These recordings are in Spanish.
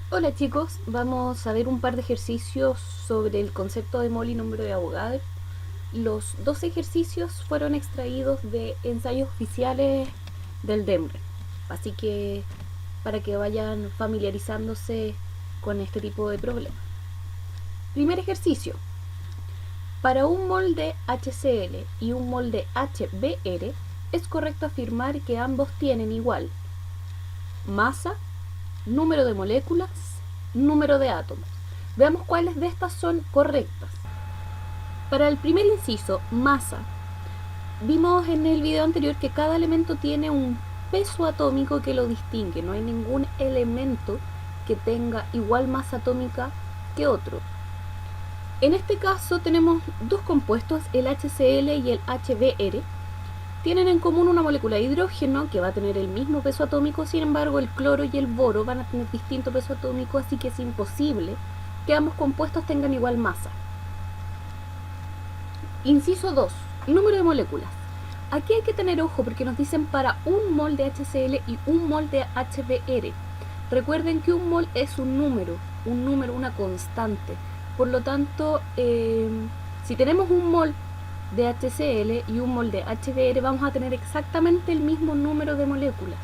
Hola chicos, vamos a ver un par de ejercicios sobre el concepto de mol y número de Avogadro. Los dos ejercicios fueron extraídos de ensayos oficiales del DEMRE, así que para que vayan familiarizándose con este tipo de problemas. Primer ejercicio. Para un mol de HCl y un mol de HBr, es correcto afirmar que ambos tienen igual masa, número de moléculas, número de átomos. Veamos cuáles de estas son correctas. Para el primer inciso, masa, vimos en el video anterior que cada elemento tiene un peso atómico que lo distingue. No hay ningún elemento que tenga igual masa atómica que otro. En este caso tenemos dos compuestos, el HCl y el HBr. Tienen en común una molécula de hidrógeno que va a tener el mismo peso atómico, sin embargo el cloro y el boro van a tener distinto peso atómico, así que es imposible que ambos compuestos tengan igual masa. Inciso 2. Número de moléculas. Aquí hay que tener ojo porque nos dicen para un mol de HCl y un mol de HBr. Recuerden que un mol es un número, una constante. Por lo tanto, si tenemos un mol de HCl y un mol de HBr, vamos a tener exactamente el mismo número de moléculas.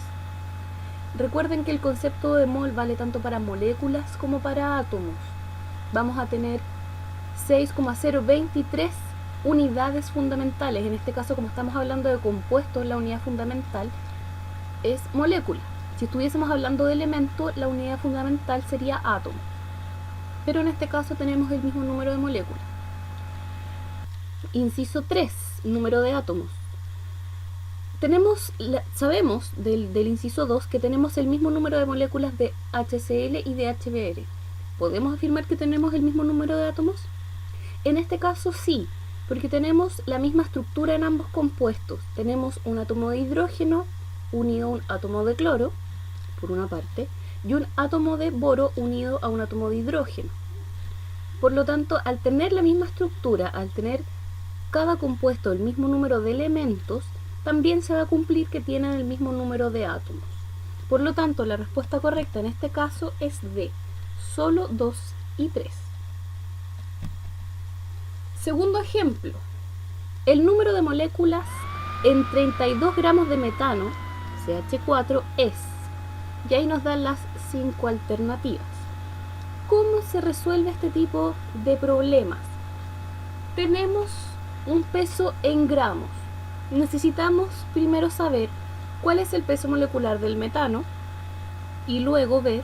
Recuerden que el concepto de mol vale tanto para moléculas como para átomos. Vamos a tener 6,023 unidades fundamentales. En este caso, como estamos hablando de compuestos, la unidad fundamental es molécula. Si estuviésemos hablando de elemento, la unidad fundamental sería átomo. Pero en este caso tenemos el mismo número de moléculas. Inciso 3, número de átomos. Sabemos del inciso 2 que tenemos el mismo número de moléculas de HCl y de HBr. ¿Podemos afirmar que tenemos el mismo número de átomos? En este caso sí, porque tenemos la misma estructura en ambos compuestos. Tenemos un átomo de hidrógeno unido a un átomo de cloro, por una parte, y un átomo de boro unido a un átomo de hidrógeno. Por lo tanto, al tener la misma estructura, al tener cada compuesto el mismo número de elementos, también se va a cumplir que tienen el mismo número de átomos. Por lo tanto, la respuesta correcta en este caso es D, solo 2 y 3. Segundo ejemplo, el número de moléculas en 32 gramos de metano, CH4, es, y ahí nos dan las 5 alternativas. ¿Cómo se resuelve este tipo de problemas? Tenemos un peso en gramos. Necesitamos primero saber cuál es el peso molecular del metano y luego ver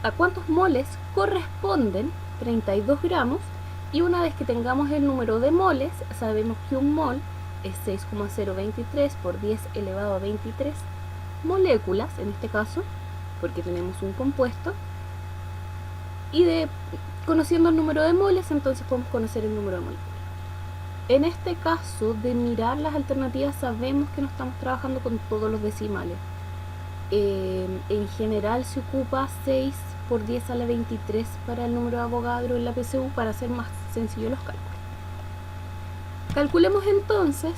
a cuántos moles corresponden 32 gramos, y una vez que tengamos el número de moles, sabemos que un mol es 6,023 por 10 elevado a 23 moléculas, en este caso, porque tenemos un compuesto, y conociendo el número de moles, entonces podemos conocer el número de moléculas. En este caso, de mirar las alternativas, sabemos que no estamos trabajando con todos los decimales. En general se ocupa 6 por 10 a la 23 para el número de Avogadro en la PSU para hacer más sencillo los cálculos. Calculemos entonces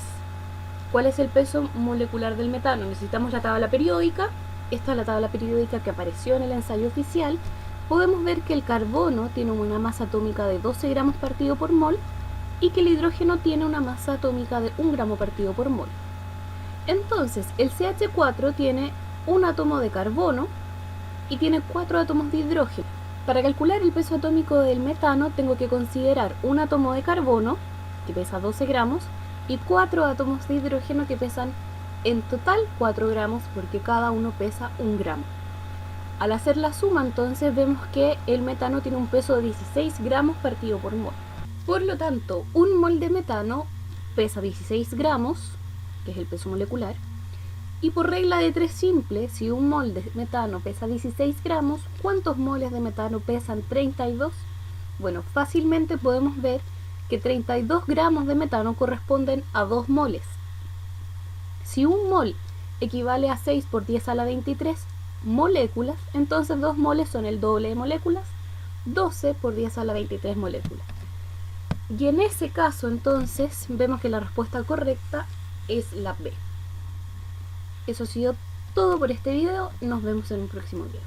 cuál es el peso molecular del metano. Necesitamos la tabla periódica. Esta es la tabla periódica que apareció en el ensayo oficial. Podemos ver que el carbono tiene una masa atómica de 12 gramos partido por mol y que el hidrógeno tiene una masa atómica de 1 gramo partido por mol. Entonces, el CH4 tiene un átomo de carbono y tiene 4 átomos de hidrógeno. Para calcular el peso atómico del metano tengo que considerar un átomo de carbono, que pesa 12 gramos, y 4 átomos de hidrógeno que pesan en total 4 gramos, porque cada uno pesa 1 gramo. Al hacer la suma, entonces, vemos que el metano tiene un peso de 16 gramos partido por mol. Por lo tanto, un mol de metano pesa 16 gramos, que es el peso molecular, y por regla de 3 simple, si un mol de metano pesa 16 gramos, ¿cuántos moles de metano pesan 32? Bueno, fácilmente podemos ver que 32 gramos de metano corresponden a 2 moles. Si un mol equivale a 6 por 10 a la 23 moléculas, entonces 2 moles son el doble de moléculas, 12 por 10 a la 23 moléculas. Y en ese caso, entonces, vemos que la respuesta correcta es la B. Eso ha sido todo por este video. Nos vemos en un próximo video.